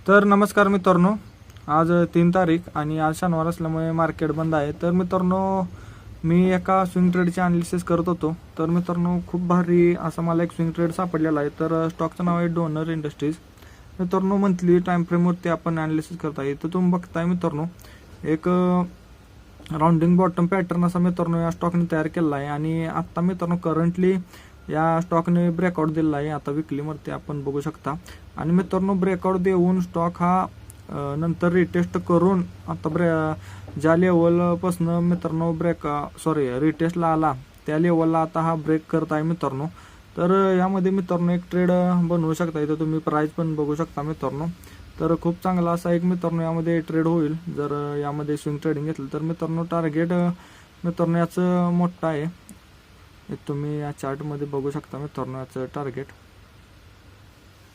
तर नमस्कार मित्रांनो, आज 3 तारीख आणि आज शनिवार असल्यामुळे मार्केट बंद आहे. तर मित्रांनो, मी एका स्विंग ट्रेडचे अनालिसिस करत होतो. तर मित्रांनो, खूप भारी असा मला एक स्विंग ट्रेड सापडलेला आहे. तर स्टॉकचं नाव आहे डोनर इंडस्ट्रीज. मित्रांनो, मंथली टाइम फ्रेमवरती आपण अनालिसिस करता येईल. तर तुम्ही बघताय मित्रांनो, एक राउंडिंग बॉटम पॅटर्न असा मित्रांनो या स्टॉकने तयार केला आहे आणि आता मित्रांनो करंटली या स्टॉकने ब्रेकआउट दिलेला आहे. आता विकलीवरती आपण बघू शकता आणि मित्रांनो ब्रेकआउट देऊन स्टॉक हा नंतर रिटेस्ट करून आता ज्या लेवलपासून मित्रांनो रिटेस्टला आला त्या लेवलला आता हा ब्रेक करत आहे मित्रांनो. तर यामध्ये मित्रांनो एक ट्रेड बनवू शकता. इथं तुम्ही प्राइस पण बघू शकता मित्रांनो. तर खूप चांगला असा एक मित्रांनो यामध्ये ट्रेड होईल जर यामध्ये स्विंग ट्रेडिंग घेतलं तर. मित्रांनो टार्गेट मित्रांनो याचं मोठं आहे. तुम्ही या चार्टमध्ये बघू शकता मित्रांनो याचं टार्गेट.